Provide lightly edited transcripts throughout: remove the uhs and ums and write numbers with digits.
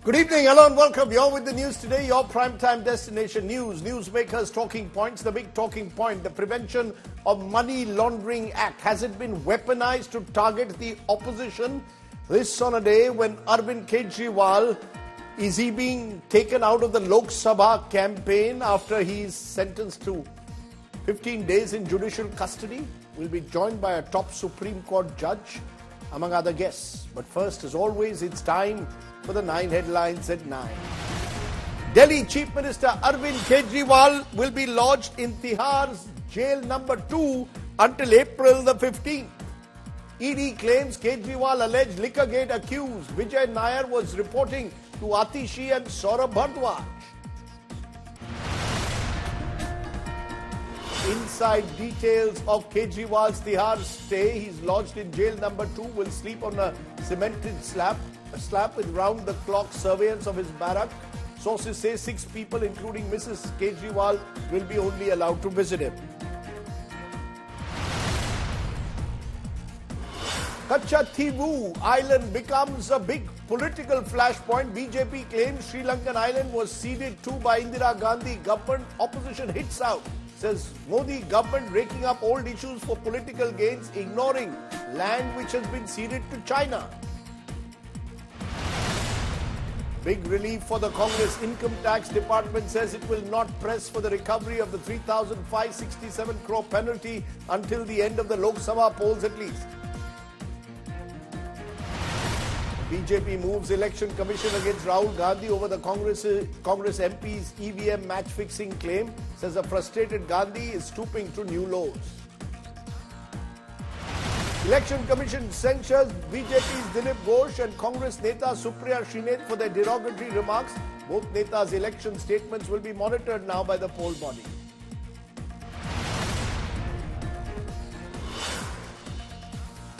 Good evening, hello and welcome. You're with the news today, your primetime destination news. Newsmakers talking points, the big talking point, the Prevention of Money Laundering Act. Has it been weaponized to target the opposition? This on a day when Arvind Kejriwal, is he being taken out of the Lok Sabha campaign after he's sentenced to 15 days in judicial custody? We'll be joined by a top Supreme Court judge, among other guests. But first, as always, it's time for the 9 headlines at 9. Delhi Chief Minister Arvind Kejriwal will be lodged in Tihar's jail number 2 until April the 15th. ED claims Kejriwal alleged liquorgate accused Vijay Nair was reporting to Atishi and Saurabh Bhardwaj. Inside details of Kejriwal's Tihar stay, he's lodged in jail number 2, will sleep on a cemented slab with round-the-clock surveillance of his barrack. Sources say 6 people, including Mrs. Kejriwal, will be only allowed to visit him. Kachativu Island becomes a big political flashpoint. BJP claims Sri Lankan island was ceded to by Indira Gandhi government. Opposition hits out. Says Modi government raking up old issues for political gains, ignoring land which has been ceded to China. Big relief for the Congress Income Tax Department says it will not press for the recovery of the 3,567 crore penalty until the end of the Lok Sabha polls at least. BJP moves Election Commission against Rahul Gandhi over the Congress MP's EVM match-fixing claim. Says a frustrated Gandhi is stooping to new lows. Election Commission censures BJP's Dilip Ghosh and Congress Neta Supriya Shrineth for their derogatory remarks. Both Netas' election statements will be monitored now by the poll body.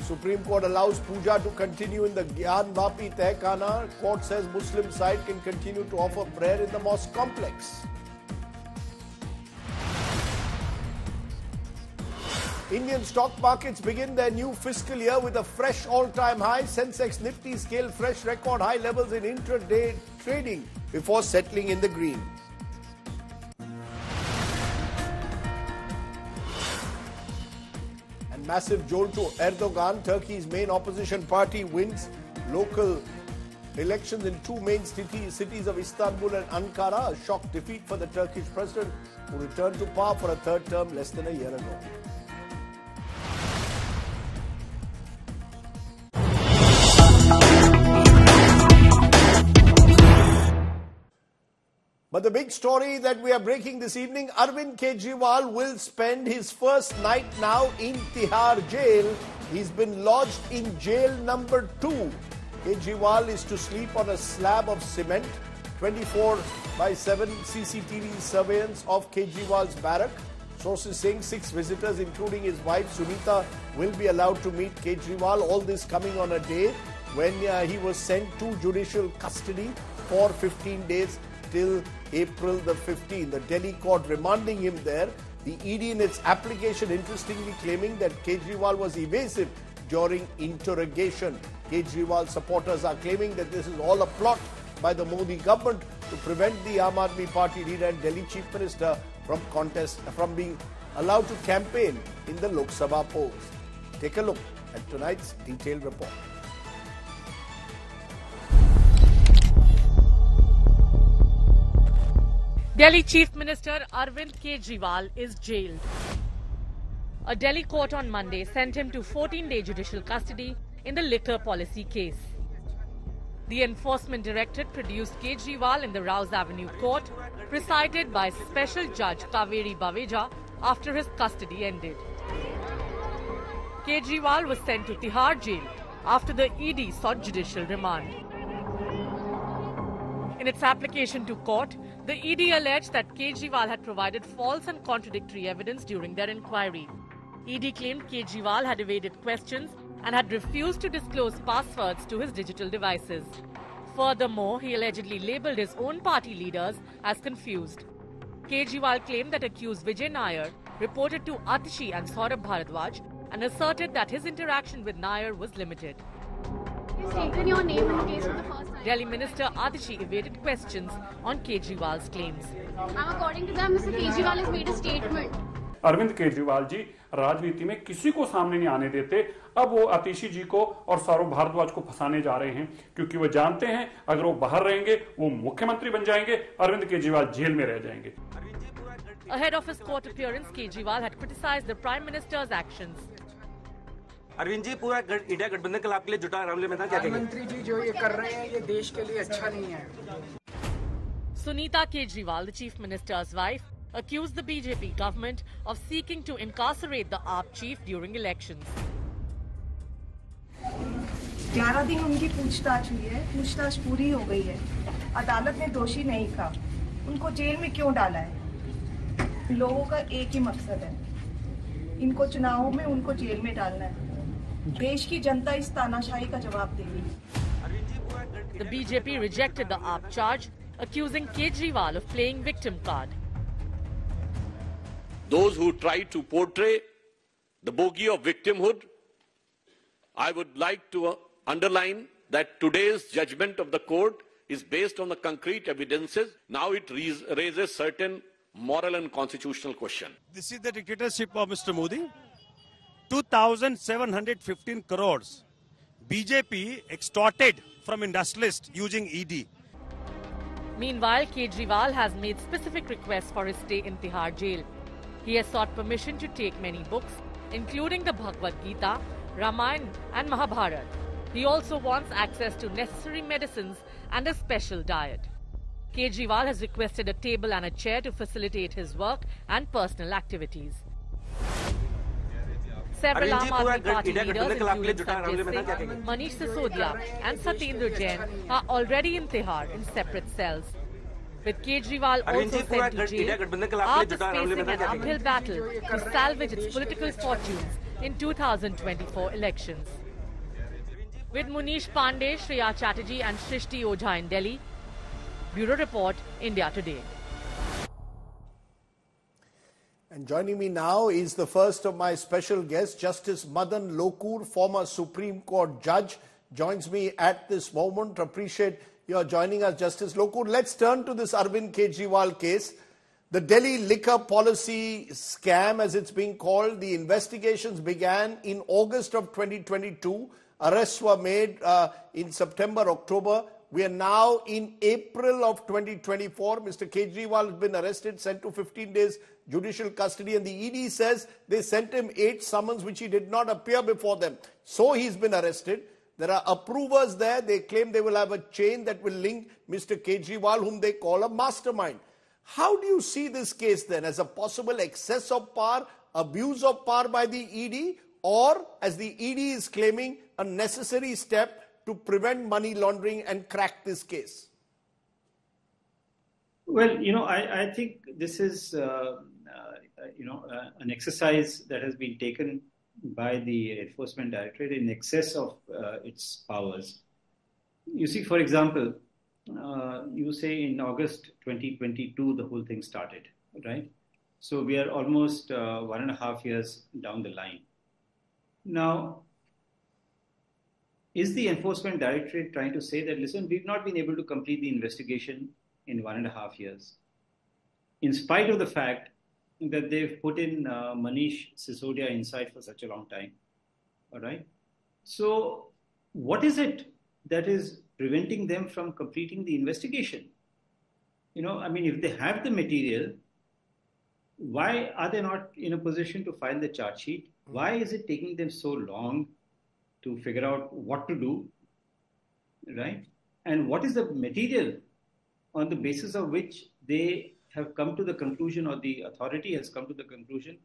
Supreme Court allows puja to continue in the Gyan Vapi Tehkana. Court says Muslim side can continue to offer prayer in the mosque complex. Indian stock markets begin their new fiscal year with a fresh all-time high. Sensex Nifty scaled fresh record high levels in intraday trading before settling in the green. And massive jolt to Erdogan. Turkey's main opposition party wins local elections in 2 main cities of Istanbul and Ankara. A shock defeat for the Turkish president, who returned to power for a 3rd term less than a year ago. But the big story that we are breaking this evening, Arvind Kejriwal will spend his first night now in Tihar jail. He's been lodged in jail number 2. Kejriwal is to sleep on a slab of cement. 24/7 CCTV surveillance of Kejriwal's barrack. Sources saying 6 visitors, including his wife Sunita, will be allowed to meet Kejriwal. All this coming on a day when he was sent to judicial custody for 15 days till April the 15th. The Delhi court remanding him there. The ED in its application interestingly claiming that Kejriwal was evasive during interrogation. Kejriwal supporters are claiming that this is all a plot by the Modi government to prevent the Aam Aadmi Party leader and Delhi Chief Minister from being allowed to campaign in the Lok Sabha polls. Take a look at tonight's detailed report. Delhi Chief Minister Arvind Kejriwal is jailed. A Delhi court on Monday sent him to 14-day judicial custody in the liquor policy case. The Enforcement Directorate produced Kejriwal in the Rouse Avenue court, presided by Special Judge Kaveri Baweja after his custody ended. Kejriwal was sent to Tihar jail after the ED sought judicial remand. In its application to court, the ED alleged that Kejriwal had provided false and contradictory evidence during their inquiry. ED claimed Kejriwal had evaded questions and had refused to disclose passwords to his digital devices. Furthermore, he allegedly labelled his own party leaders as confused. Kejriwal claimed that accused Vijay Nair reported to Atishi and Saurabh Bhardwaj and asserted that his interaction with Nair was limited. Stated your name in the case for the first time. Delhi Minister Adishi evaded questions on Kejriwal's claims. According to them, Mr. Kejriwal has made a statement. Arvind Kejriwal ji राजनीति में किसी को सामने नहीं आने देते। अब वो आतिशी जी को और सौरभ भारद्वाज को फंसाने जा रहे हैं, क्योंकि वो जानते हैं अगर वो बाहर रहेंगे वो मुख्यमंत्री बन जाएंगे, अरविंद केजरीवाल जेल में रह जाएंगे। Ahead of his court appearance, Kejriwal had criticized the Prime Minister's actions. Arvind ji पूरा इंडिया गठबंधन कल आपके लिए जुटा मामले में था, क्या कहेंगे? प्रधानमंत्री जी जो ये कर रहे हैं ये देश के लिए अच्छा नहीं है। Sunita Kejriwal, the Chief Minister's wife, accused the BJP government of seeking to incarcerate the AAP chief during elections. 11 दिन उनकी पूछताछ हुई है, पूछताछ पूरी हो गई है। अदालत ने दोषी नहीं कहा, उनको जेल में क्यों डाला है? लोगों का एक ही मकसद है, इनको चुनावों में उनको जेल में डालना है। देश की जनता इस तानाशाही का जवाब देगी। The BJP rejected the AAP charge, accusing Kejriwal of playing victim card. Those who try to portray the bogey of victimhood, I would like to underline that today's judgment of the court is based on the concrete evidences. Now it raises certain moral and constitutional questions. This is the dictatorship of Mr. Modi. 2,715 crores BJP extorted from industrialists using ED. Meanwhile, Kejriwal has made specific requests for his stay in Tihar jail. He has sought permission to take many books, including the Bhagavad Gita, Ramayana and Mahabharata. He also wants access to necessary medicines and a special diet. Kejriwal has requested a table and a chair to facilitate his work and personal activities. Several Aam Aadmi Party leaders, including Sanjay Singh, Manish Sisodia and Satyendra Jain, are already in Tihar in separate cells. With Kejriwal also sent to jail, AAP is facing an uphill battle to salvage its political fortunes in 2024 elections. With Munish Pandey, Shreya Chatterjee and Shrishti Ojha in Delhi, Bureau Report, India Today. And joining me now is the first of my special guests, Justice Madan Lokur, former Supreme Court judge, joins me at this moment. Appreciate your joining us, Justice Lokur. Let's turn to this Arvind Kejriwal case. The Delhi liquor policy scam, as it's being called, the investigations began in August of 2022. Arrests were made in September, October. We are now in April of 2024. Mr. Kejriwal has been arrested, sent to 15 days judicial custody, and the ED says they sent him 8 summons which he did not appear before them. So he's been arrested. There are approvers there. They claim they will have a chain that will link Mr. Kejriwal, whom they call a mastermind. How do you see this case then? As a possible excess of power, abuse of power by the ED, or, as the ED is claiming, a necessary step to prevent money laundering and crack this case? Well, I think this is, an exercise that has been taken by the Enforcement Directorate in excess of its powers. You see, for example, you say in August 2022, the whole thing started, right? So we are almost 1.5 years down the line. Now, is the Enforcement Directorate trying to say that, listen, we've not been able to complete the investigation in 1.5 years, in spite of the fact that they've put in Manish Sisodia inside for such a long time, all right? So what is it that is preventing them from completing the investigation? If they have the material, why are they not in a position to file the charge sheet? Why is it taking them so long to figure out what to do, right? And what is the material on the basis of which they have come to the conclusion, or the authority has come to the conclusion,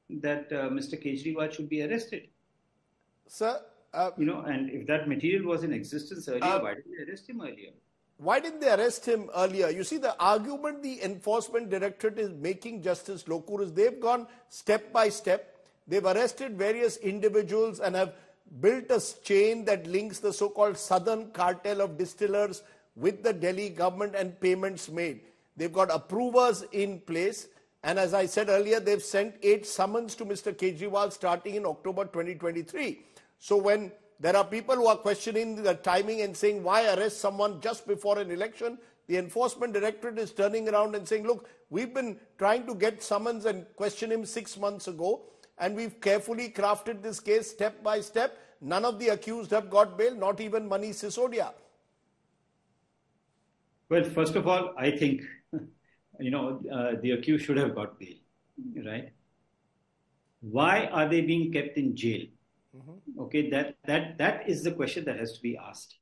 that Mr. Kejriwal should be arrested? Sir, and if that material was in existence earlier, why didn't they arrest him earlier? Why didn't they arrest him earlier? You see, the argument the Enforcement Directorate is making, Justice Lokur, is they've gone step by step. They've arrested various individuals and have built a chain that links the so-called Southern Cartel of distillers with the Delhi government, and payments made. They've got approvers in place. And as I said earlier, they've sent 8 summons to Mr. Kejriwal starting in October 2023. So when There are people who are questioning the timing and saying, why arrest someone just before an election? The Enforcement Directorate is turning around and saying, look, we've been trying to get summons and question him 6 months ago, and we've carefully crafted this case step by step. None of the accused have got bail, not even Manish Sisodia. Well, first of all, I think, the accused should have got bail, right? Why are they being kept in jail? Okay, that is the question that has to be asked.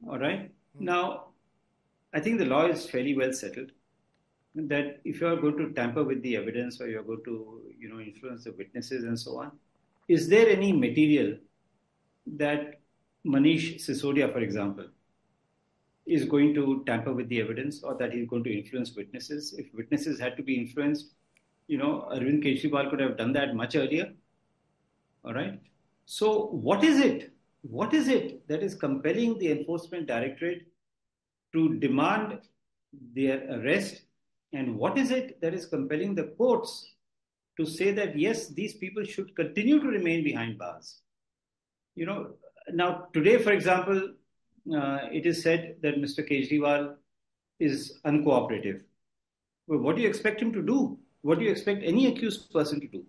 All right. Now, I think the law is fairly well settled that if you are going to tamper with the evidence or you are going to, influence the witnesses and so on, is there any material that Manish Sisodia, for example, is going to tamper with the evidence or that he's going to influence witnesses? If witnesses had to be influenced, Arvind Kejriwal could have done that much earlier. All right. So what is it? What is it that is compelling the Enforcement Directorate to demand their arrest? And what is it that is compelling the courts to say that, yes, these people should continue to remain behind bars? Now today, for example, it is said that Mr. Kejriwal is uncooperative. Well, what do you expect him to do? What do you expect any accused person to do?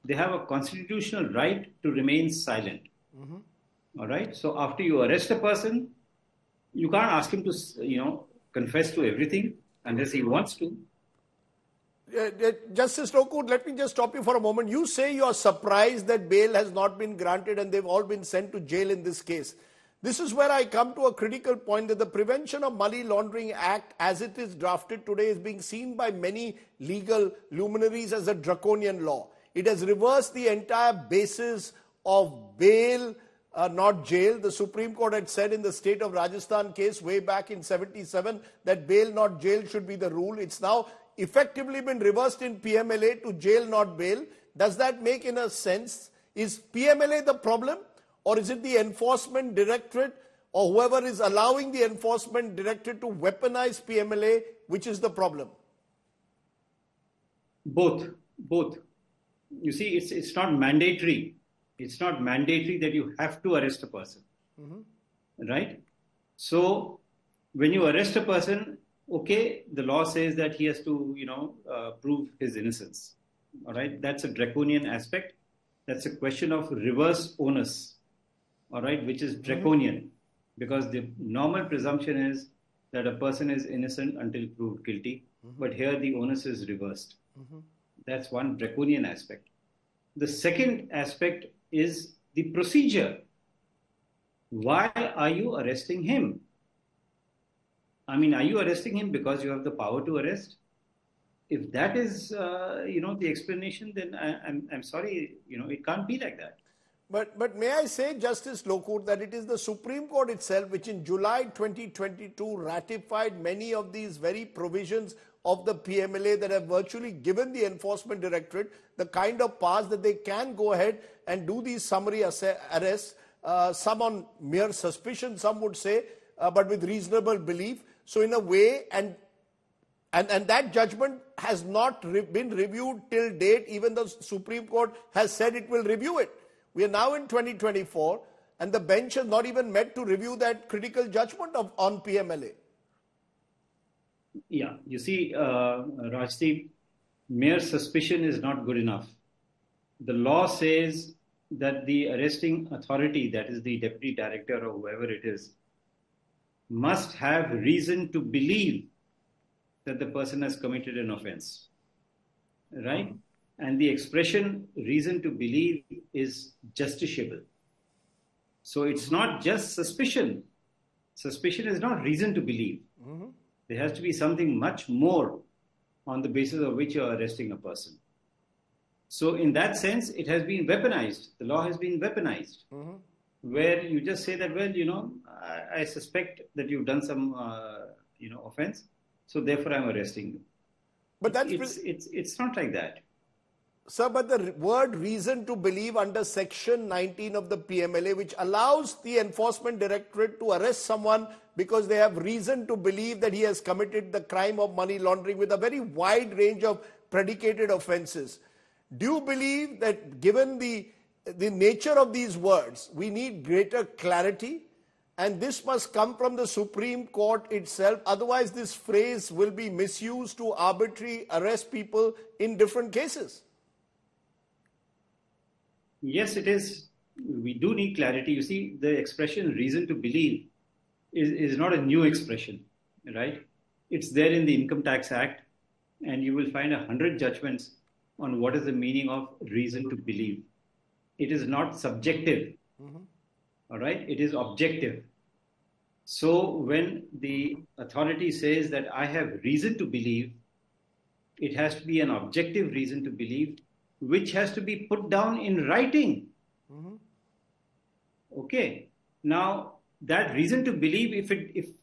They have a constitutional right to remain silent. All right. So after you arrest a person, you can't ask him to, confess to everything unless he wants to. Justice Lokur, let me just stop you for a moment. You say you are surprised that bail has not been granted and they've all been sent to jail in this case. This is where I come to a critical point that the Prevention of Money Laundering Act, as it is drafted today, is being seen by many legal luminaries as a draconian law. It has reversed the entire basis of bail, not jail. The Supreme Court had said in the state of Rajasthan case way back in 77 that bail, not jail should be the rule. It's now effectively been reversed in PMLA to jail, not bail. Does that make in a sense? Is PMLA the problem? Or is it the Enforcement Directorate or whoever is allowing the Enforcement Directorate to weaponize PMLA, which is the problem? Both. You see, it's not mandatory. It's not mandatory that you have to arrest a person, right? So when you arrest a person, okay, the law says that he has to, prove his innocence. All right, that's a draconian aspect. That's a question of reverse onus. All right, which is draconian, because the normal presumption is that a person is innocent until proved guilty, but here the onus is reversed. That's one draconian aspect. The second aspect is the procedure. Why are you arresting him? I mean, are you arresting him because you have the power to arrest? If that is, the explanation, then I'm sorry, it can't be like that. But may I say, Justice Lokur, that it is the Supreme Court itself which in July 2022 ratified many of these very provisions of the PMLA that have virtually given the Enforcement Directorate the kind of powers that they can go ahead and do these summary arrests, some on mere suspicion, some would say, but with reasonable belief. So in a way, and that judgment has not been reviewed till date. Even the Supreme Court has said it will review it. We are now in 2024 and the bench has not even met to review that critical judgment on PMLA. Yeah, you see, Rajdeep, mere suspicion is not good enough. The law says that the arresting authority, that is the deputy director or whoever it is, must have reason to believe that the person has committed an offense, right? And the expression reason to believe is justiciable. So it's not just suspicion. Suspicion is not reason to believe. There has to be something much more on the basis of which you are arresting a person. So in that sense, it has been weaponized. The law has been weaponized, where you just say that, well, I suspect that you've done some, offense, so therefore I'm arresting you. But it's not like that. Sir, but the word reason to believe under Section 19 of the PMLA, which allows the Enforcement Directorate to arrest someone because they have reason to believe that he has committed the crime of money laundering with a very wide range of predicated offenses. Do you believe that given the the nature of these words. We need greater clarity, and this must come from the Supreme Court itself. Otherwise, this phrase will be misused to arbitrarily arrest people in different cases. Yes, it is. We do need clarity. You see, the expression reason to believe is not a new expression, right? It's there in the Income Tax Act, and you will find 100 judgments on what is the meaning of reason to believe. It is not subjective, all right? It is objective. So when the authority says that I have reason to believe, it has to be an objective reason to believe, which has to be put down in writing. Okay. Now, that reason to believe, if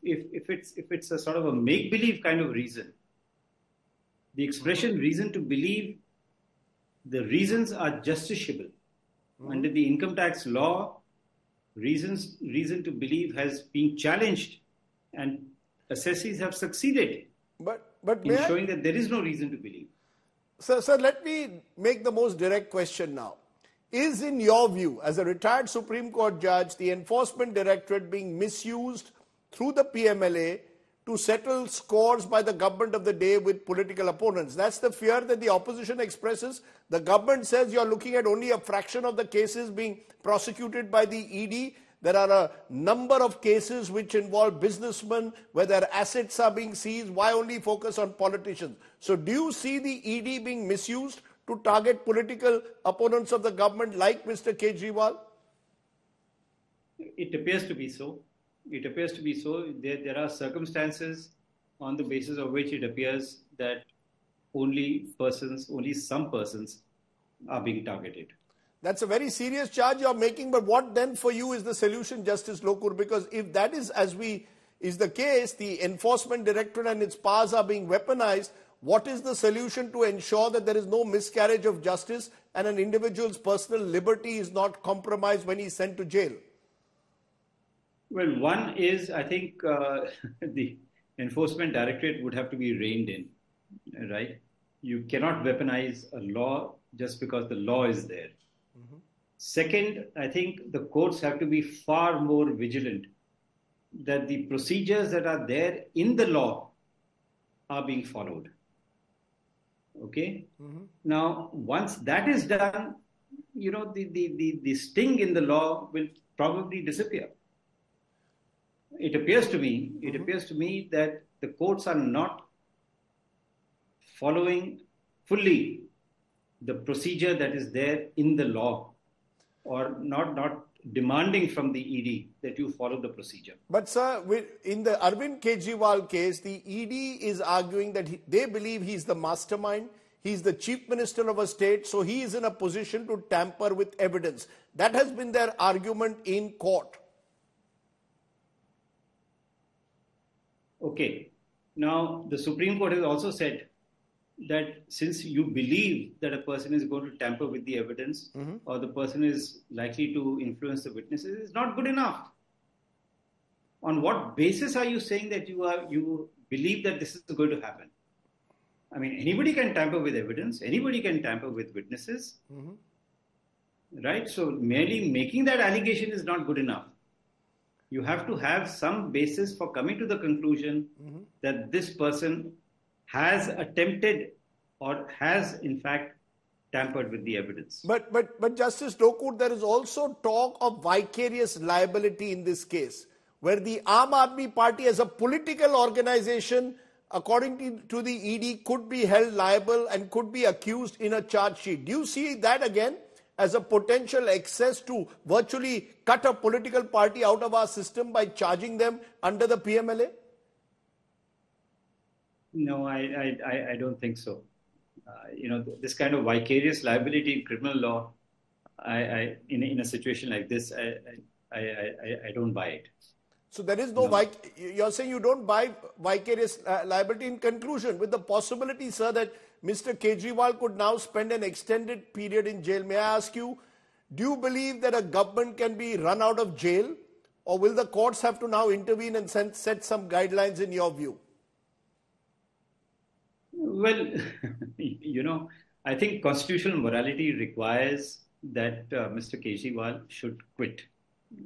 it's a sort of a make-believe kind of reason, the expression reason to believe, the reasons are justiciable. Under the income tax law, reason to believe has been challenged, and assessees have succeeded in showing that there is no reason to believe. Sir, let me make the most direct question now. Is, in your view, as a retired Supreme Court judge, the Enforcement Directorate being misused through the PMLA to settle scores by the government of the day with political opponents? That's the fear that the opposition expresses. The government says you're looking at only a fraction of the cases being prosecuted by the ED. There are a number of cases which involve businessmen where their assets are being seized. Why only focus on politicians? So do you see the ED being misused to target political opponents of the government like Mr. Kejriwal? It appears to be so. It appears to be so. There are circumstances on the basis of which it appears that only some persons are being targeted. That's a very serious charge you're making, but what then for you is the solution, Justice Lokur? Because if that is is the case, the Enforcement Directorate and its powers are being weaponized, what is the solution to ensure that there is no miscarriage of justice and an individual's personal liberty is not compromised when he's sent to jail? Well, one is, I think, the Enforcement Directorate would have to be reined in, right? You cannot weaponize a law just because the law is there. Second, I think the courts have to be far more vigilant that the procedures that are there in the law are being followed. Okay? Now, once that is done, you know, the sting in the law will probably disappear. It appears to me that the courts are not following fully the procedure that is there in the law, or not demanding from the ED that you follow the procedure. But sir, in the Arvind Kejriwal case, the ED is arguing that they believe he's the mastermind, he's the Chief Minister of a state, so he is in a position to tamper with evidence. That has been their argument in court. Okay. Now, the Supreme Court has also said that since you believe that a person is going to tamper with the evidence or the person is likely to influence the witnesses, it's not good enough. On what basis are you saying that you believe that this is going to happen? I mean, anybody can tamper with evidence, anybody can tamper with witnesses, right? So merely making that allegation is not good enough. You have to have some basis for coming to the conclusion that this person has attempted or has in fact tampered with the evidence. But Justice Lokur, there is also talk of vicarious liability in this case, where the Aam Aadmi Party as a political organization, according to the ED, could be held liable and could be accused in a charge sheet. Do you see that again as a potential excess to virtually cut a political party out of our system by charging them under the PMLA? No, I don't think so. You know, this kind of vicarious liability in criminal law, in a situation like this, I don't buy it. So there is no. You're saying you don't buy vicarious liability. In conclusion, with the possibility, sir, that Mr. Kejriwal could now spend an extended period in jail, may I ask you, do you believe that a government can be run out of jail, or will the courts have to now intervene and set some guidelines in your view? Well, you know, I think constitutional morality requires that Mr. Kejriwal should quit.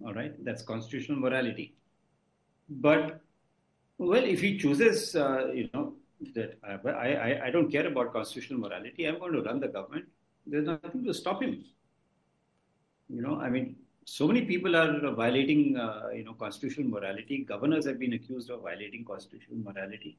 All right, that's constitutional morality. But, well, if he chooses, that I don't care about constitutional morality, I'm going to run the government. There's nothing to stop him. So many people are violating, constitutional morality. Governors have been accused of violating constitutional morality.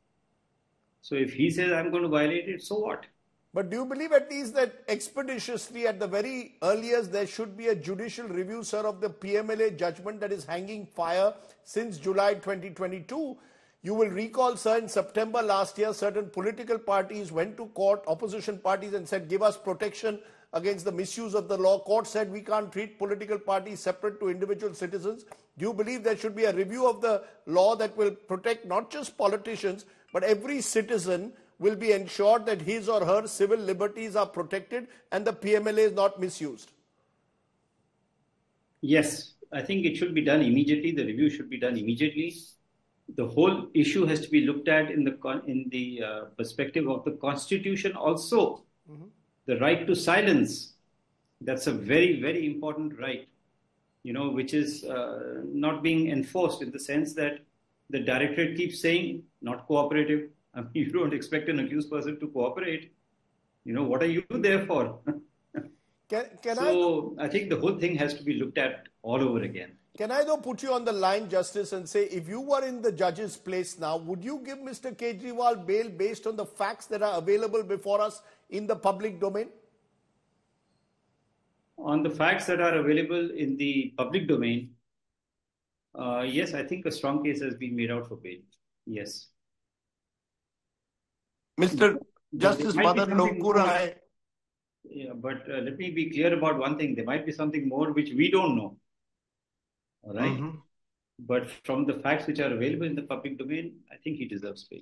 So if he says I'm going to violate it, so what? But do you believe at least that expeditiously, at the very earliest, there should be a judicial review, sir, of the PMLA judgment that is hanging fire since July 2022? You will recall, sir, in September last year, certain political parties went to court, opposition parties, and said, give us protection against the misuse of the law. Court said we can't treat political parties separate to individual citizens. Do you believe there should be a review of the law that will protect not just politicians, but every citizen will be ensured that his or her civil liberties are protected and the PMLA is not misused? Yes, I think it should be done immediately. The review should be done immediately. The whole issue has to be looked at in the perspective of the Constitution also. Mm-hmm. The right to silence, that's a very, very important right, which is not being enforced in the sense that the directorate keeps saying not cooperative. I mean, you don't expect an accused person to cooperate. What are you there for? I think the whole thing has to be looked at all over again. Can I though put you on the line, Justice, and say, if you were in the judge's place now, would you give Mr. Kejriwal bail based on the facts that are available before us in the public domain? On the facts that are available in the public domain, yes, I think a strong case has been made out for bail. Yes. Mr. Justice Madan Lokur, yeah, but let me be clear about one thing. There might be something more which we don't know. All right. Mm-hmm. But from the facts which are available in the public domain, I think he deserves bail.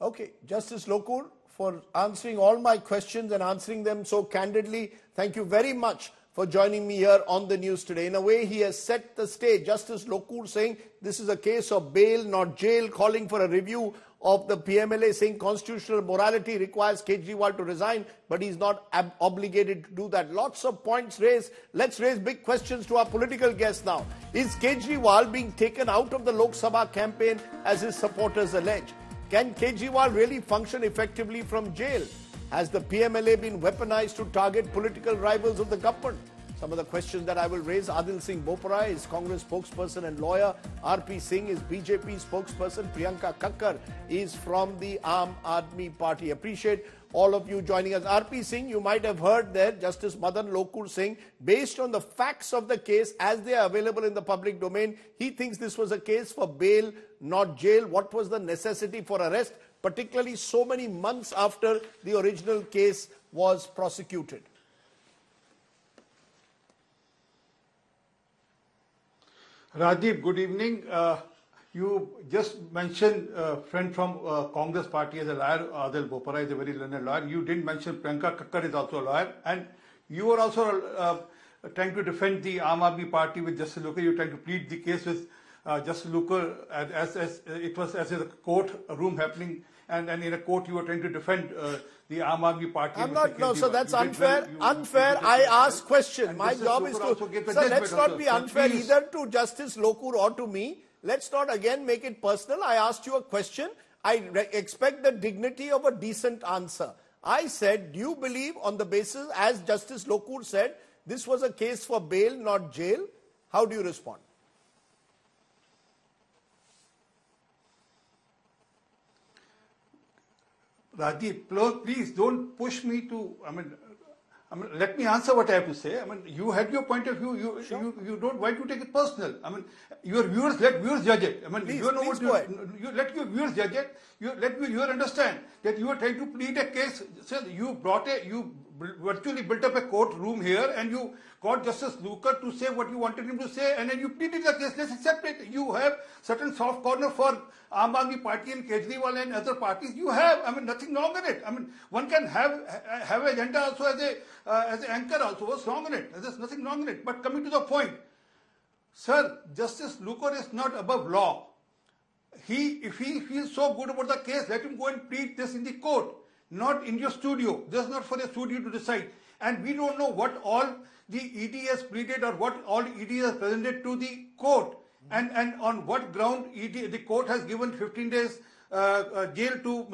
Okay. Justice Lokur, for answering all my questions and answering them so candidly, thank you very much for joining me here on the news today. In a way, he has set the stage. Justice Lokur saying this is a case of bail, not jail, calling for a review of the PMLA, saying constitutional morality requires Kejriwal to resign, but he's not obligated to do that. Lots of points raised. Let's raise big questions to our political guests now. Is Kejriwal being taken out of the Lok Sabha campaign as his supporters allege? Can Kejriwal really function effectively from jail? Has the PMLA been weaponized to target political rivals of the government? Some of the questions that I will raise. Adil Singh Bopara is Congress spokesperson and lawyer. RP Singh is BJP spokesperson. Priyanka Kakkar is from the Aam Aadmi Party. Appreciate all of you joining us. RP Singh, you might have heard there Justice Madan Lokur saying, based on the facts of the case as they are available in the public domain, he thinks this was a case for bail, not jail. What was the necessity for arrest, particularly so many months after the original case was prosecuted? Rajdeep, good evening. You just mentioned a friend from Congress party as a lawyer. Adil Bopara is a very learned lawyer. You didn't mention Priyanka Kakkar is also a lawyer. And you were also trying to defend the Aam Aadmi Party with Justice Lokur. You were trying to plead the case with Justice Lokur as it was as a court room happening. And in a court you were trying to defend the Aam Aadmi Party. I'm not, no, so that's unfair. Unfair, I ask questions. My job is to, sir, let's not be unfair either to Justice Lokur or to me. Let's not again make it personal. I asked you a question. I expect the dignity of a decent answer. I said, do you believe on the basis, as Justice Lokur said, this was a case for bail, not jail? How do you respond? Rajdeep, please don't push me to, let me answer what I have to say. You had your point of view. You don't, why do you take it personal? Your viewers, let viewers judge it. You know what you let your viewers judge it. Let viewers understand that you are trying to plead a case. So you virtually built up a courtroom here and you got Justice Lokur to say what you wanted him to say and then you pleaded the case. Let's accept it. You have certain soft corner for Aam Aadmi Party and Kejriwal and other parties. You have, nothing wrong in it. One can have agenda also as an anchor also. What's wrong in it? There's nothing wrong in it. But coming to the point, sir, Justice Lokur is not above law. If he feels so good about the case, let him go and plead this in the court, not in your studio. This is not for the studio to decide. And we don't know what all the ED has pleaded or what all ED has presented to the court. And on what ground the court has given 15 days jail to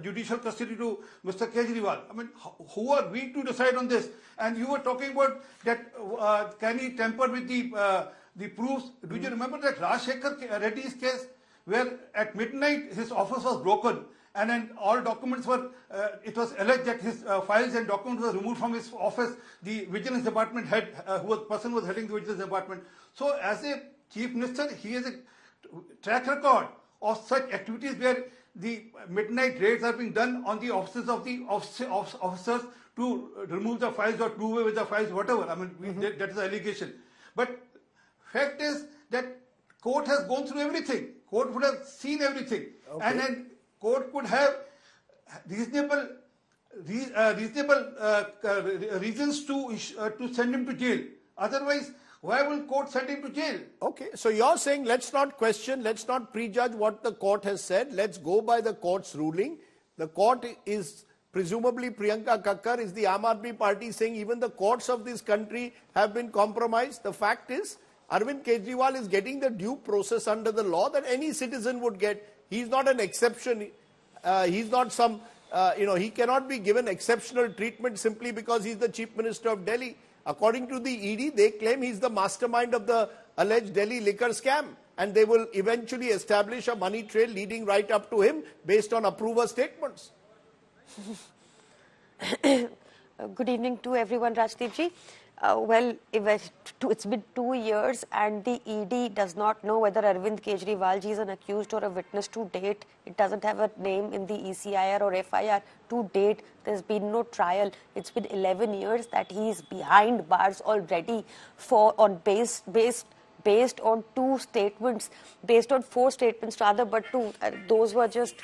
judicial custody to Mr. Kejriwal. I mean, who are we to decide on this? And you were talking about that can he tamper with the proofs? Do you remember that Rajshekhar Reddy's case where at midnight his office was broken and then all documents were, it was alleged that his files and documents were removed from his office. The vigilance department head, person was heading the vigilance department. So as a chief minister, he has a track record of such activities where the midnight raids are being done on the offices of the officers to remove the files or do away with the files, whatever. I mean, that is the allegation. But fact is that court has gone through everything. Court would have seen everything. Okay. And then court could have reasonable reasons to send him to jail. Otherwise, why will court send him to jail? Okay, so you're saying let's not question, let's not prejudge what the court has said. Let's go by the court's ruling. The court is presumably Priyanka Kakkar is the Aam Aadmi Party saying even the courts of this country have been compromised. The fact is Arvind Kejriwal is getting the due process under the law that any citizen would get. He's not an exception. He's not some, he cannot be given exceptional treatment simply because he's the Chief Minister of Delhi. According to the ED, they claim he's the mastermind of the alleged Delhi liquor scam. And they will eventually establish a money trail leading right up to him based on approver statements. Good evening to everyone, Rajdeep ji. Well, it's been 2 years and the ED does not know whether Arvind Kejriwal ji is an accused or a witness to date. It doesn't have a name in the ECIR or FIR. To date, there's been no trial. It's been 11 years that he's behind bars already based on 2 statements, based on 4 statements rather, but 2. Those were just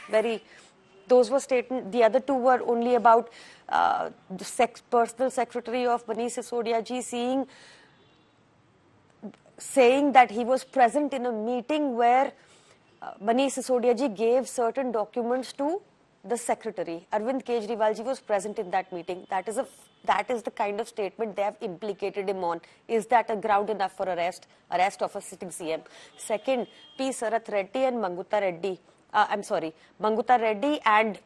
those were statements. The other 2 were only about the personal secretary of Manish Sisodia ji saying that he was present in a meeting where Manish Sisodia ji gave certain documents to the secretary. Arvind Kejriwal ji was present in that meeting. That is the kind of statement they have implicated him on. Is that a ground enough for arrest of a sitting CM? Second, P. Sarath Reddy and Manguta Reddy and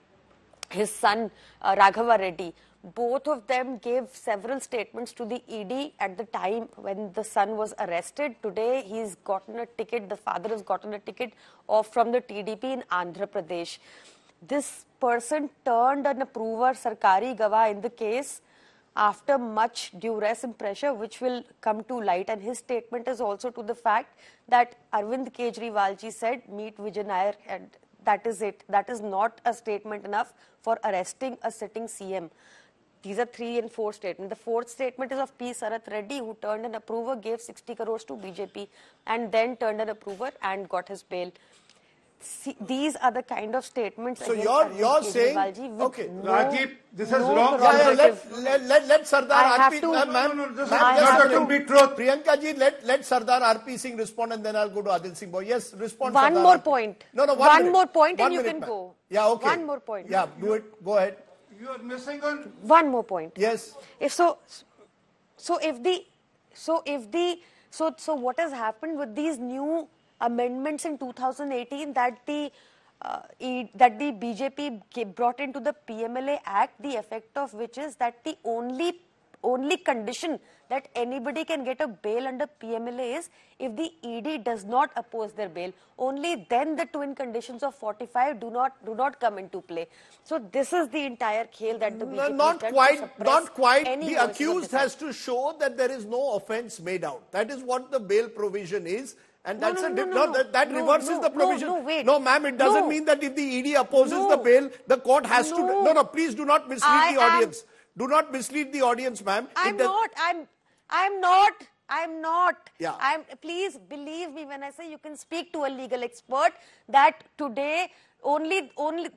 his son Raghava Reddy. Both of them gave several statements to the ED at the time when the son was arrested. Today, he's gotten a ticket, the father has gotten a ticket off from the TDP in Andhra Pradesh. This person turned an approver, Sarkari Gawah, in the case after much duress and pressure, which will come to light. And his statement is also to the fact that Arvind Kejriwal ji said, meet Vijay Nair, and that is it. That is not a statement enough for arresting a sitting CM. These are 3 and 4 statements. The 4th statement is of P. Sarath Reddy, who turned an approver, gave 60 crores to BJP, and then turned an approver and got his bail. See, these are the kind of statements. So you're saying, okay, Rajdeep, this is wrong. Let Sardar RP. Priyanka ji, let Sardar RP Singh respond, and then I'll go to Adil Singh Boy. Yes, respond. One more point. One more point, and you can go. Yeah, okay. One more point. Yeah, do it. Go ahead. You are missing on one more point. Yes. So what has happened with these new amendments in 2018 that the BJP brought into the PMLA Act, the effect of which is that the only condition that anybody can get a bail under PMLA is if the ED does not oppose their bail. Only then the twin conditions of 45 do not come into play. So this is the entire khel that the BJP not quite. The accused has to show that there is no offence made out. That is what the bail provision is. And that's that reverses the provision. No, ma'am, it doesn't mean that if the ED opposes the bail, the court has to. No, please do not mislead the audience. Do not mislead the audience, ma'am. I'm not. Yeah. Please believe me when I say you can speak to a legal expert that today only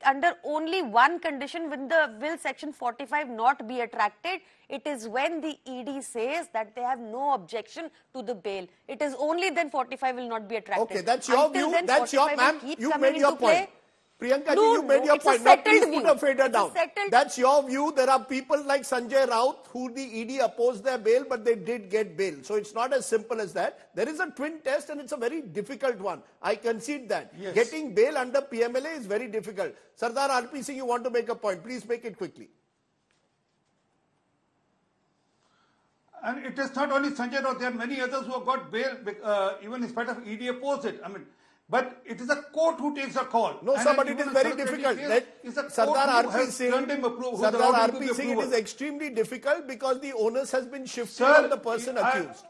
under one condition will section 45 not be attracted. It is when the ED says that they have no objection to the bail. It is only then 45 will not be attracted. Okay, that's your view. That's your, ma'am. You made your point. Priyanka No, ji, you made no, your it's a point. Now please settled put view. a fader It's a down. settled- That's your view. There are people like Sanjay Raut who the ED opposed their bail, but they did get bail. So it's not as simple as that. There is a twin test and it's a very difficult one. I concede that. Yes. Getting bail under PMLA is very difficult. Sardar RP Singh, you want to make a point. Please make it quickly. And it is not only Sanjay Raut, there are many others who have got bail, even in spite of ED opposed it. I mean, but it is a court who takes a call. No, And sir, but even it is a very celebrity difficult. case Let is a court Sardar who RP has Singh, turned him approval, who's Sardar allowed him to RP be Singh, it approval. is extremely difficult because the onus has been shifted Sir, on the person accused.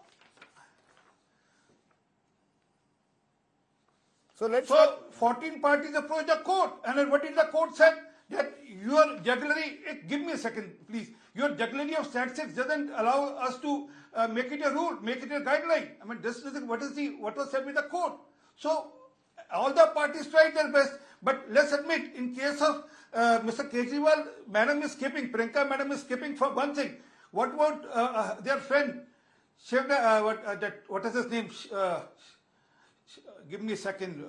So let's So 14 parties approached the court, and then what did the court say? That your jugglery, give me a second, please. Your jugglery of statistics doesn't allow us to make it a rule, make it a guideline. I mean, this is what was said with the court. So all the parties tried their best, but let's admit, in case of Mr. Kejriwal, Madam is skipping, Priyanka Madam is skipping for one thing. What about their friend, what is his name? Give me a second.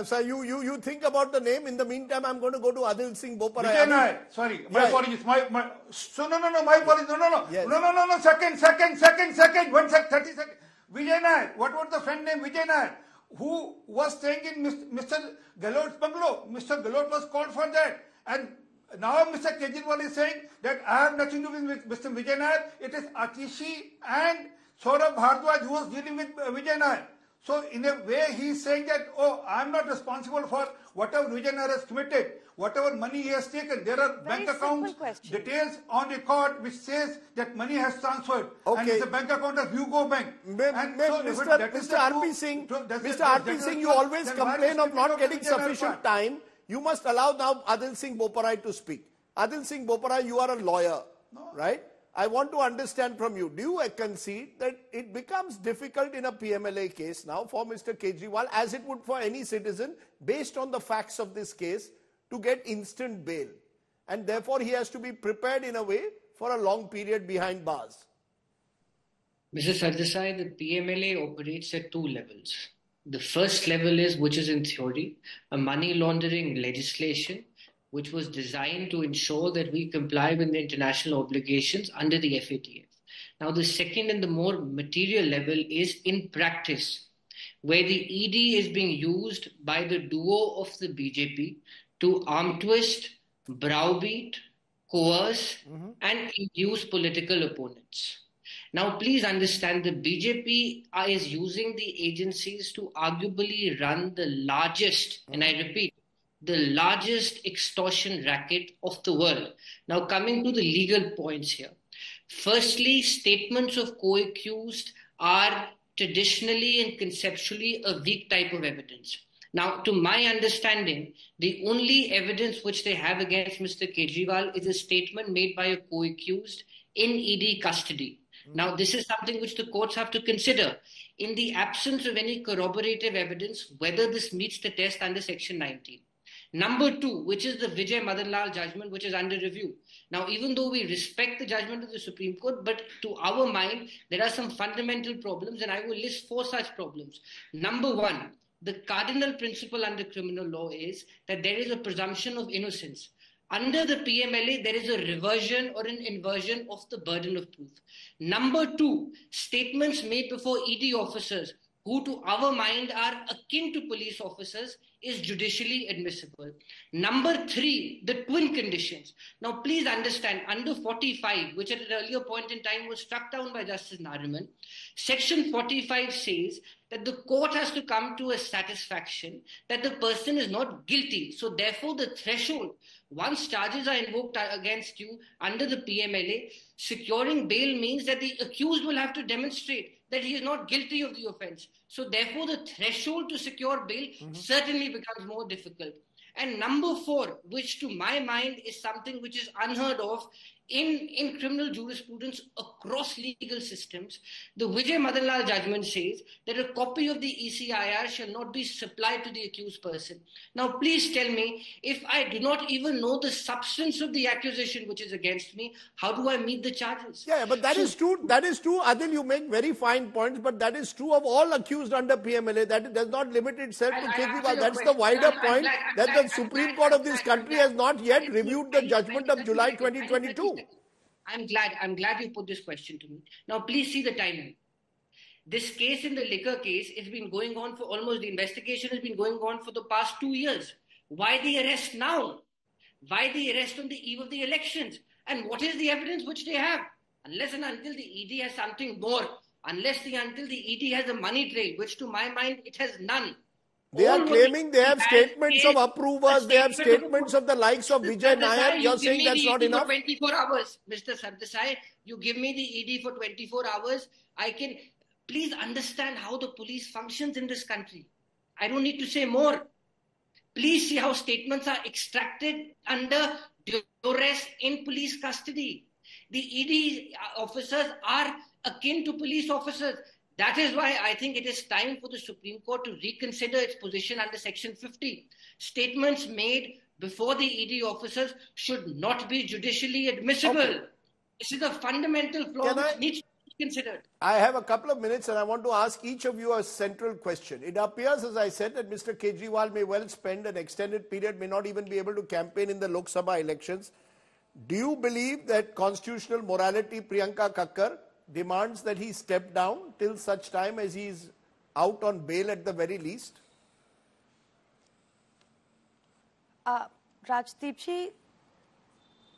Sir, you think about the name. In the meantime, I'm going to go to Adil Singh Boparai. Vijay Nair. Sorry, my apologies. My apologies. No. Yes. No. Second. 1 sec, 30 seconds. Vijay Nair. What was the friend name? Vijay Nair, who was staying in Mr. Gehlot's bungalow. Mr. Gehlot was called for that. And now Mr. Kejriwal is saying that I have nothing to do with Mr. Vijay Nair. It is Atishi and Saurabh Bhardwaj who was dealing with Vijay Nair. So in a way he is saying that, oh, I am not responsible for whatever Vijay Nair has committed, whatever money he has taken. There are bank accounts, details on record which says that money has transferred. Okay. And it's a bank account of Hugo Bank. Mr. RP Singh, you always complain of not getting sufficient time. You must allow now Adil Singh Boparai to speak. Adil Singh Boparai, you are a lawyer, right? I want to understand from you, do you concede that it becomes difficult in a PMLA case now for Mr. Kejriwal, as it would for any citizen, based on the facts of this case, to get instant bail? And therefore, he has to be prepared in a way for a long period behind bars. Mr. Sardesai, the PMLA operates at two levels. The first level is, which is in theory, a money laundering legislation, which was designed to ensure that we comply with the international obligations under the FATF. Now, the second and the more material level is in practice, where the ED is being used by the duo of the BJP to arm twist, browbeat, coerce, and induce political opponents. Now, please understand the BJP is using the agencies to arguably run the largest, and I repeat, the largest extortion racket of the world. Now, coming to the legal points here. Firstly, statements of co-accused are traditionally and conceptually a weak type of evidence. Now, to my understanding, the only evidence which they have against Mr. Kejriwal is a statement made by a co-accused in ED custody. Now, this is something which the courts have to consider. In the absence of any corroborative evidence, whether this meets the test under Section 19. Number two, which is the Vijay Madanlal judgment, which is under review. Now, even though we respect the judgment of the Supreme Court, but to our mind, there are some fundamental problems, and I will list 4 such problems. Number one, the cardinal principle under criminal law is that there is a presumption of innocence. Under the PMLA, there is a reversion or an inversion of the burden of proof. Number two, statements made before ED officers, who to our mind are akin to police officers, is judicially admissible. Number three, the twin conditions. Now, please understand, under 45, which at an earlier point in time was struck down by Justice Nariman, Section 45 says that the court has to come to a satisfaction that the person is not guilty. So therefore, the threshold, once charges are invoked against you under the PMLA, securing bail means that the accused will have to demonstrate that he is not guilty of the offense. So therefore, the threshold to secure bail certainly becomes more difficult. And number four, which to my mind is something which is unheard of in criminal jurisprudence across legal systems, the Vijay Madanlal judgment says that a copy of the ECIR shall not be supplied to the accused person. Now, please tell me, if I do not even know the substance of the accusation which is against me, how do I meet the charges? Yeah, but that is true. That is true. Adil, you make very fine points, but that is true of all accused under PMLA. That does not limit itself to Kejriwal. That's the wider point that the Supreme Court of this country has not yet reviewed the judgment of July 2022. I'm glad you put this question to me. Now, please see the timeline. This case in the liquor case has been going on for the investigation has been going on for the past 2 years. Why the arrest now? Why the arrest on the eve of the elections? And what is the evidence which they have? Unless and until the ED has something more, until the ED has a money trail, which to my mind, it has none. They are claiming they have statements of approvers, they have statements of the likes of Vijay Nair. You're saying that's not enough? 24 hours. Mr. Sardesai, you give me the ED for 24 hours. Please understand how the police functions in this country. I don't need to say more. Please see how statements are extracted under duress in police custody. The ED officers are akin to police officers. That is why I think it is time for the Supreme Court to reconsider its position under Section 50. Statements made before the ED officers should not be judicially admissible. Okay. This is a fundamental flaw which needs to be considered. I have a couple of minutes and I want to ask each of you a central question. It appears, as I said, that Mr. Kejriwal may well spend an extended period, may not even be able to campaign in the Lok Sabha elections. Do you believe that constitutional morality, Priyanka Kakkar, demands that he step down till such time as he is out on bail at the very least? Rajdeep,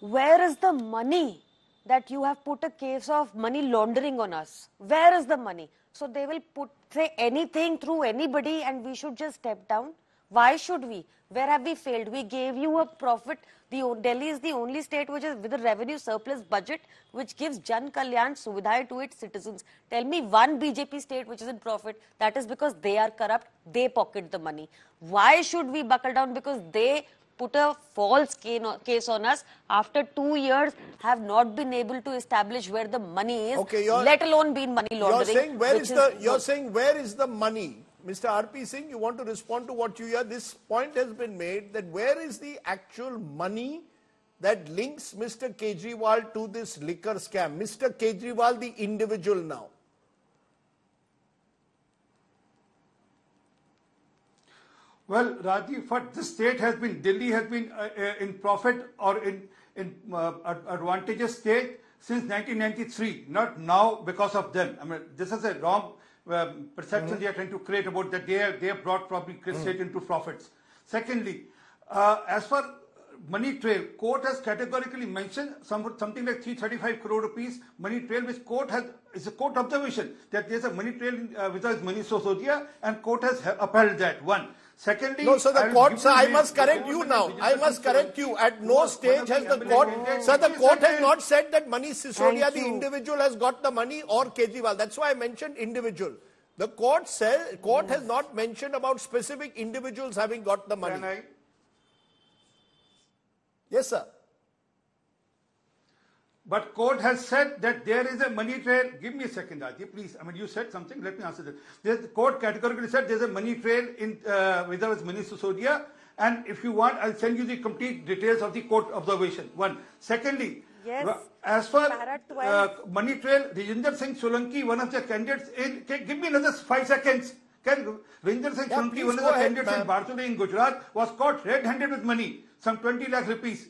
where is the money that you have put a case of money laundering on us? Where is the money? So they will say anything through anybody and we should just step down? Why should we? Where have we failed? We gave you a profit. Delhi is the only state which is with a revenue surplus budget which gives Jan Kalyan Suvidhai to its citizens. Tell me one BJP state which is in profit. That is because they are corrupt. They pocket the money. Why should we buckle down? Because they put a false case on us after 2 years, have not been able to establish where the money is, let alone be money laundering. You're saying where is the money? Mr. R.P. Singh, you want to respond to what you hear? This point has been made that where is the actual money that links Mr. Kejriwal to this liquor scam? Mr. Kejriwal, the individual now. Well, Rajiv, for this state has been, Delhi has been in profit or in advantageous state since 1993, not now because of them. I mean, this is a wrong perception they are trying to create about that they have brought probably state into profits. Secondly, as for money trail, court has categorically mentioned something like 335 crore rupees money trail, which court has, is a court observation that there is a money trail without money Sosodia, and court has upheld that. One. Secondly, no, so the court, sir, I must correct you now. I must correct you. At no stage has the court, sir, the court has not said that Manish Sisodia, the individual, has got the money or Kejriwal. That's why I mentioned individual. The court says, court has not mentioned about specific individuals having got the money. Yes, sir. But court has said that there is a money trail. Give me a second, Rajiv, please. I mean, you said something. Let me answer that. The court categorically said there is a money trail in whether it's Manish Sisodia. And if you want, I'll send you the complete details of the court observation. One. Secondly, yes, as for money trail, Rajinder Singh Solanki, one of the candidates in, give me another 5 seconds. Rajinder Singh Solanki, one of the candidates in Bartoli in Gujarat, was caught red-handed with money, some 20 lakh rupees.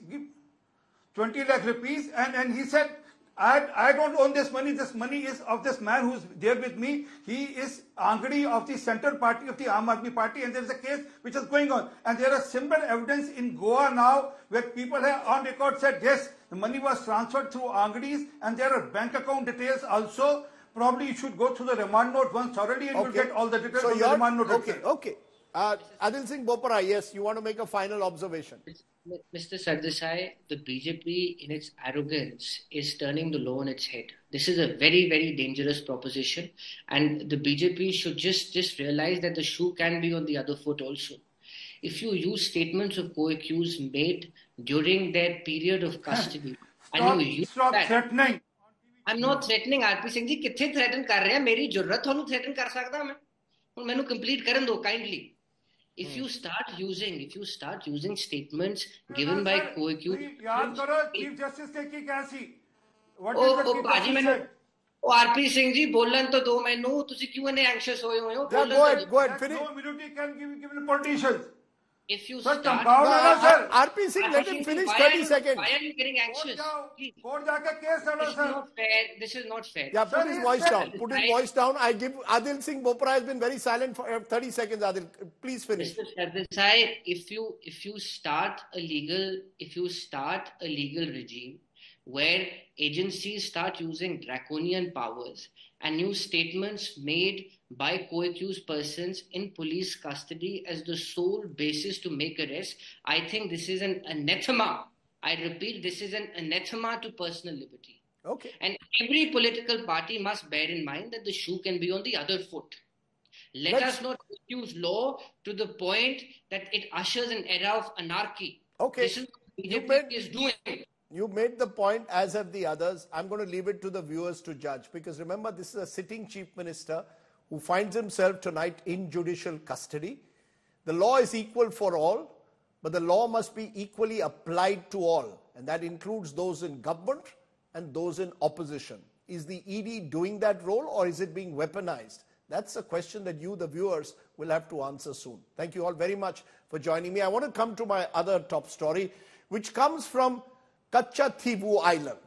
20 lakh rupees, and he said, I don't own this money is of this man who's there with me. He is Angadi of the Central Party of the Aam Aadmi Party, and there is a case which is going on. And there are similar evidence in Goa now where people have on record said, yes, the money was transferred through Angadis, and there are bank account details also. Probably you should go through the remand note once thoroughly and you'll get all the details from the remand note. Okay. Adil Singh Bopara, yes, you want to make a final observation. Mr. Sardesai, the BJP in its arrogance is turning the law on its head. This is a very, very dangerous proposition, and the BJP should just realize that the shoe can be on the other foot also. If you use statements of co-accused made during their period of custody Stop threatening. I'm not threatening. RP Singh ji, किथे threaten कर रहे हैं? मेरी जरूरत होनु threaten कर सकता मैं? मैंने complete करन दो kindly. If you start using statements given by co-accused, याद करो Chief Justice ने की क्या सी? What is the Chief Justice said? RP Singh ji, बोलन तो दो मैनू. तुसी क्यों इतने anxious होए हुए हो? Go ahead. Finish. No immunity can be given politicians. If you sir, start... RP Singh, let him finish 30 seconds. Why are you getting anxious? Court जाके case लड़ो, sir. This is not fair. Yeah, put his voice down. Put his voice down. I give Adil Singh Bopra has been very silent for 30 seconds. Adil, please finish. Mr. Sardesai, if you start a legal regime where agencies start using draconian powers and use statements made by co-accused persons in police custody as the sole basis to make arrests, I think this is an anathema. I repeat, this is an anathema to personal liberty. Okay. And every political party must bear in mind that the shoe can be on the other foot. Let us not use law to the point that it ushers an era of anarchy. Okay. This is what BJP is doing. You made the point, as have the others. I'm going to leave it to the viewers to judge, because remember, this is a sitting Chief Minister who finds himself tonight in judicial custody. The law is equal for all, but the law must be equally applied to all, and that includes those in government and those in opposition. Is the ED doing that role, or is it being weaponized? That's a question that you, the viewers, will have to answer soon. Thank you all very much for joining me. I want to come to my other top story, which comes from Kachativu Island.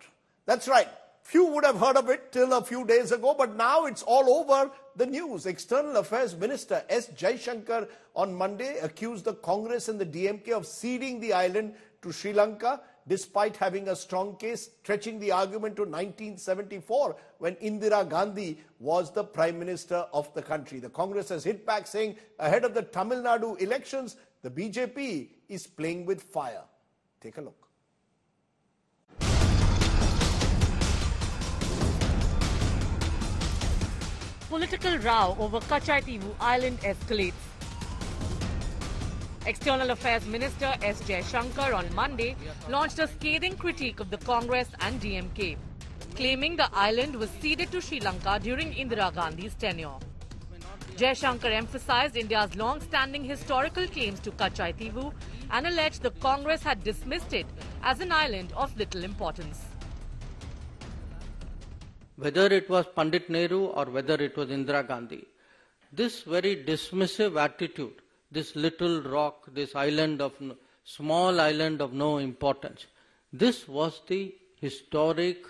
That's right. Few would have heard of it till a few days ago, but now it's all over the news. External Affairs Minister S. Jaishankar on Monday accused the Congress and the DMK of ceding the island to Sri Lanka, despite having a strong case, stretching the argument to 1974, when Indira Gandhi was the Prime Minister of the country. The Congress has hit back, saying ahead of the Tamil Nadu elections, the BJP is playing with fire. Take a look. Political row over Kachativu Island escalates. External Affairs Minister S. Jaishankar on Monday launched a scathing critique of the Congress and DMK, claiming the island was ceded to Sri Lanka during Indira Gandhi's tenure. Jaishankar emphasized India's long-standing historical claims to Kachativu and alleged the Congress had dismissed it as an island of little importance. Whether it was Pandit Nehru or whether it was Indira Gandhi, this very dismissive attitude, this little rock, this small island of no importance, this was the historic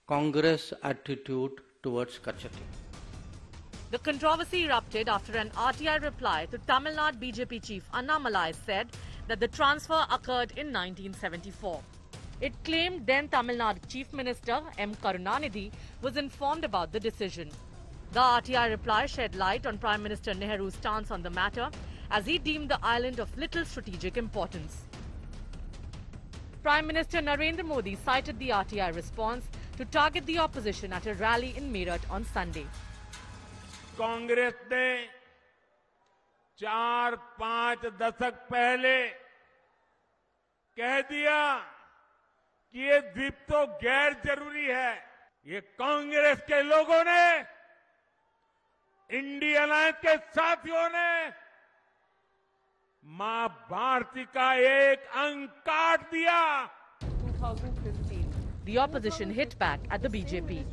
Congress attitude towards Kachativu. The controversy erupted after an RTI reply to Tamil Nadu BJP chief Annamalai said that the transfer occurred in 1974. It claimed then Tamil Nadu Chief Minister M. Karunanidhi was informed about the decision. The RTI reply shed light on Prime Minister Nehru's stance on the matter, as he deemed the island of little strategic importance. Prime Minister Narendra Modi cited the RTI response to target the opposition at a rally in Meerut on Sunday. Congress ने 4-5 दशक पहले कह दिया कि ये द्वीप तो गैर जरूरी है। ये कांग्रेस के लोगों ने, इंडियन अलायंस के साथियों ने मां भारती का एक अंग काट दिया। 2015, the opposition hit back at the BJP.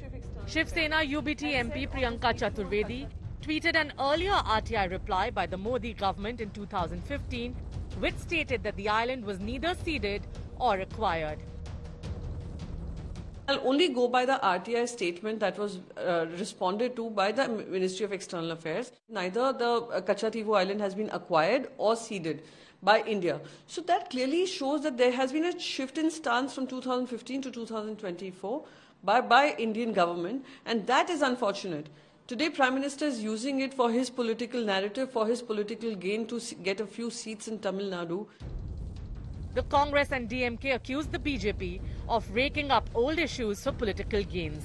Shiv Sena UBT MP Priyanka Chaturvedi tweeted an earlier RTI reply by the Modi government in 2015, which stated that the island was neither ceded or acquired. I'll only go by the RTI statement that was responded to by the Ministry of External Affairs. Neither the Kachativu Island has been acquired or ceded by India. So that clearly shows that there has been a shift in stance from 2015 to 2024 by Indian government, and that is unfortunate. Today, Prime Minister is using it for his political narrative, for his political gain to get a few seats in Tamil Nadu. The Congress and DMK accused the BJP of raking up old issues for political gains.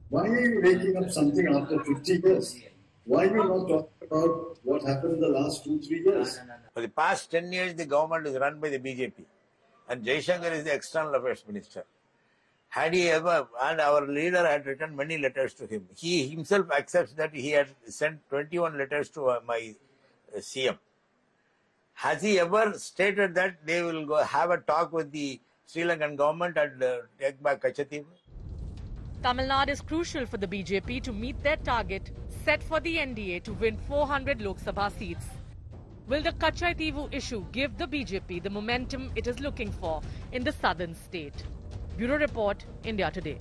Why are you raking up something after 50 years? Why are you not talking about what happened in the last 2-3 years? For the past 10 years, the government is run by the BJP. and Jaishankar is the external affairs minister. Had he ever, and our leader had written many letters to him, he himself accepts that he had sent 21 letters to my CM. Has he ever stated that they will go have a talk with the Sri Lankan government and take back Kachativu? Tamil Nadu is crucial for the BJP to meet their target set for the NDA to win 400 Lok Sabha seats. Will the Kachativu issue give the BJP the momentum it is looking for in the southern state? Bureau Report, India Today.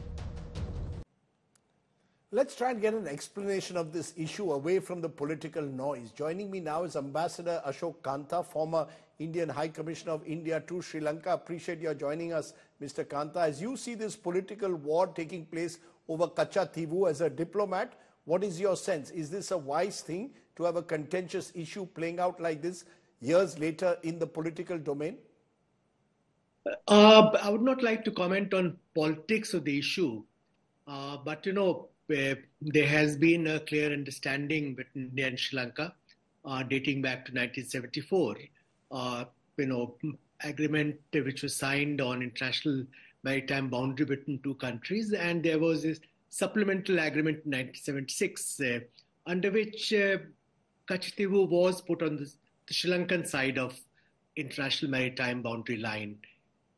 Let's try and get an explanation of this issue away from the political noise. Joining me now is Ambassador Ashok Kanta, former Indian High Commissioner of India to Sri Lanka. Appreciate your joining us, Mr. Kanta. As you see this political war taking place over Kachativu as a diplomat, what is your sense? Is this a wise thing to have a contentious issue playing out like this years later in the political domain? I would not like to comment on politics of the issue, but there has been a clear understanding between India and Sri Lanka dating back to 1974. Agreement which was signed on international maritime boundary between two countries, and there was this supplemental agreement in 1976 under which Kachativu was put on the Sri Lankan side of international maritime boundary line.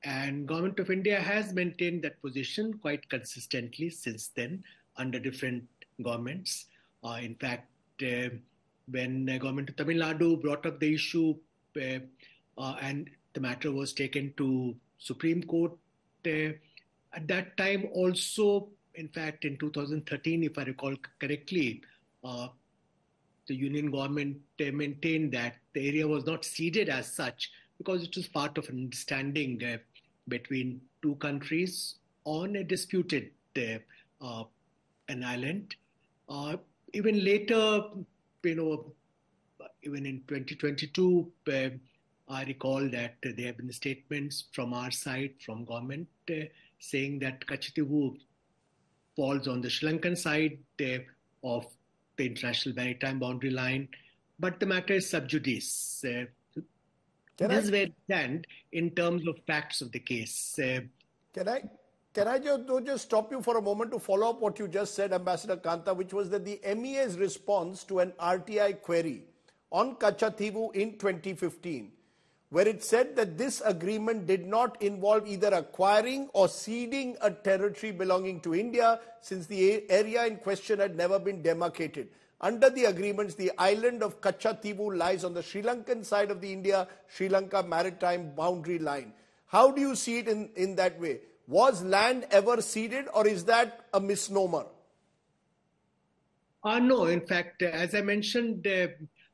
And Government of India has maintained that position quite consistently since then under different governments. In fact, when Government of Tamil Nadu brought up the issue and the matter was taken to Supreme Court, at that time also, in fact, in 2013, if I recall correctly, the Union government maintained that the area was not ceded as such because it was part of an understanding between two countries on a disputed an island. Even later, even in 2022, I recall that there have been statements from our side, from government, saying that Kachativu falls on the Sri Lankan side of the international maritime boundary line, but the matter is sub judice. This is where we stand in terms of facts of the case. Can I just stop you for a moment to follow up what you just said, Ambassador Kanta, which was that the MEA's response to an RTI query on Kachativu in 2015, where it said that this agreement did not involve either acquiring or ceding a territory belonging to India, since the area in question had never been demarcated. Under the agreements, the island of Kachativu lies on the Sri Lankan side of the India-Sri Lanka maritime boundary line. How do you see it in that way? Was land ever ceded, or is that a misnomer? No, in fact, as I mentioned,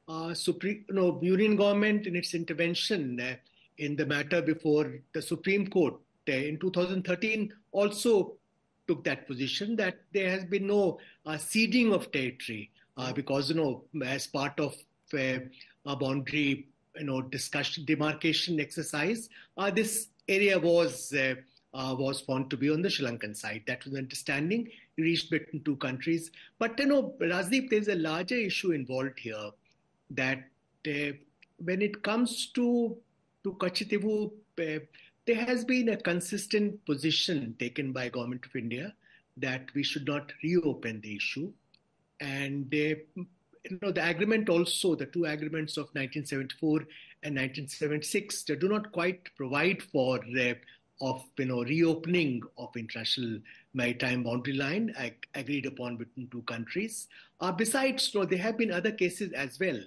Union government in its intervention in the matter before the Supreme Court in 2013 also took that position that there has been no ceding of territory because, as part of a boundary, discussion, demarcation exercise, this area was found to be on the Sri Lankan side. That was the understanding reached between two countries. But, Rajdeep, there's a larger issue involved here, that when it comes to Kachativu, there has been a consistent position taken by Government of India that we should not reopen the issue. And the agreement also, the two agreements of 1974 and 1976, they do not quite provide for reopening of international maritime boundary line agreed upon between two countries. Besides, there have been other cases as well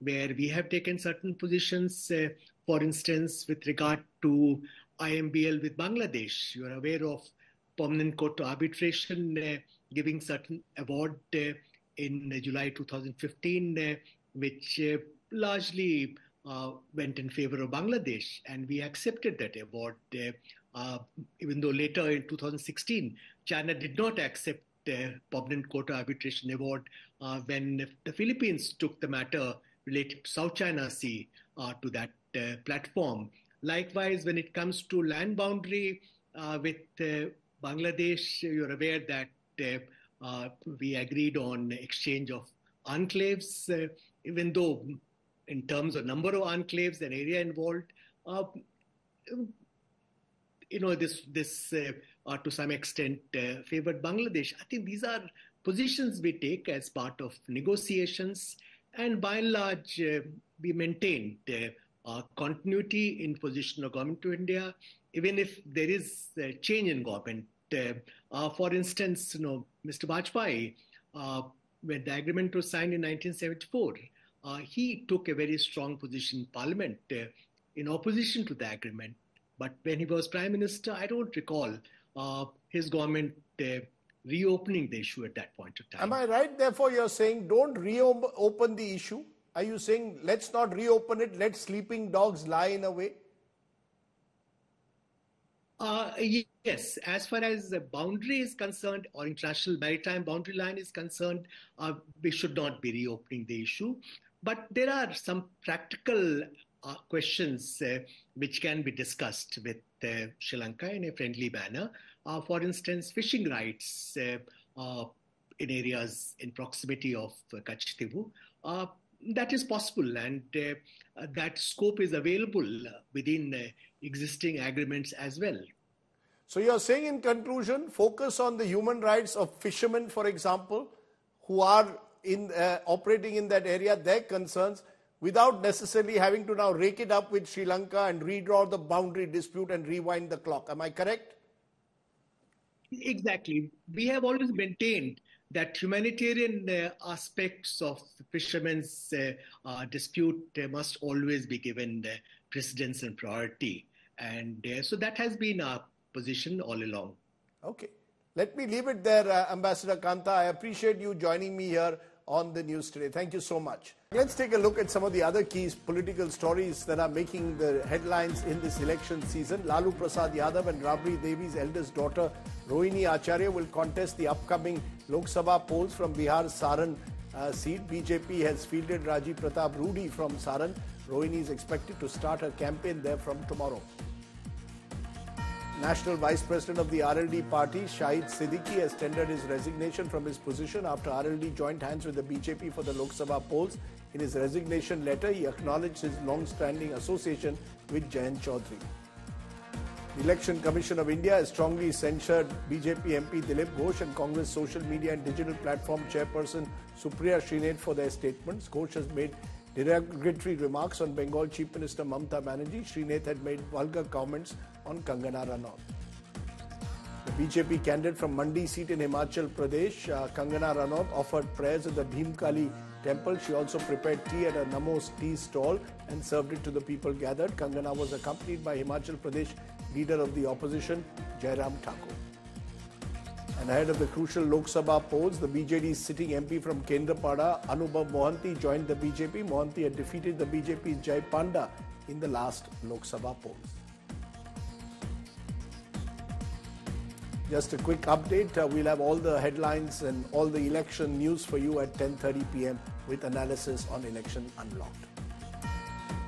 where we have taken certain positions, for instance, with regard to IMBL with Bangladesh. You are aware of Permanent Court of Arbitration giving certain award in July 2015, which largely went in favor of Bangladesh, and we accepted that award, even though later in 2016, China did not accept the Permanent Court of Arbitration award when the Philippines took the matter related to South China Sea to that platform. Likewise, when it comes to land boundary with Bangladesh, you're aware that we agreed on exchange of enclaves, even though in terms of number of enclaves and area involved, this to some extent favored Bangladesh. I think these are positions we take as part of negotiations, and by and large, we maintained continuity in position of government to India, even if there is a change in government. For instance, Mr. Vajpayee, when the agreement was signed in 1974, he took a very strong position in Parliament in opposition to the agreement. But when he was Prime Minister, I don't recall his government reopening the issue at that point of time. Am I right? Therefore, you're saying don't reopen the issue? Are you saying let's not reopen it, let sleeping dogs lie in a way? Yes, as far as the boundary is concerned, or international maritime boundary line is concerned, we should not be reopening the issue. But there are some practical questions which can be discussed with Sri Lanka in a friendly manner. For instance, fishing rights in areas in proximity of Kachtivu. That is possible, and that scope is available within existing agreements as well. So you're saying, in conclusion, focus on the human rights of fishermen, for example, who are operating in that area, their concerns, without necessarily having to now rake it up with Sri Lanka and redraw the boundary dispute and rewind the clock. Am I correct? Exactly. We have always maintained that humanitarian aspects of the fishermen's dispute must always be given precedence and priority. And so that has been our position all along. Okay. Let me leave it there, Ambassador Kanta. I appreciate you joining me here on the news today. Thank you so much. Let's take a look at some of the other key political stories that are making the headlines in this election season. Lalu Prasad Yadav and Rabri Devi's eldest daughter, Rohini Acharya, will contest the upcoming Lok Sabha polls from Bihar's Saran seat. BJP has fielded Rajiv Pratap Rudy from Saran. Rohini is expected to start her campaign there from tomorrow. National Vice President of the RLD party, Shahid Siddiqui, has tendered his resignation from his position after RLD joined hands with the BJP for the Lok Sabha polls. In his resignation letter, he acknowledged his long-standing association with Jayant Chaudhary. The Election Commission of India has strongly censured BJP MP Dilip Ghosh and Congress social media and digital platform chairperson Supriya Srinath for their statements. Ghosh has made derogatory remarks on Bengal Chief Minister Mamata Banerjee. Srinath had made vulgar comments on Kangana Ranaut. The BJP candidate from Mandi seat in Himachal Pradesh, Kangana Ranaut, offered prayers at the Bhimkali temple. She also prepared tea at a Namos tea stall and served it to the people gathered. Kangana was accompanied by Himachal Pradesh leader of the opposition, Jairam Thakur. And ahead of the crucial Lok Sabha polls, the BJD's sitting MP from Kendrapada, Anubhav Mohanty, joined the BJP. Mohanty had defeated the BJP's Jai Panda in the last Lok Sabha polls. Just a quick update. We'll have all the headlines and all the election news for you at 10:30 p.m. with analysis on Election Unlocked.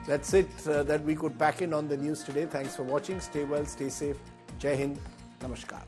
That's it that we could pack in on the news today. Thanks for watching. Stay well, stay safe. Jai Hind. Namaskar.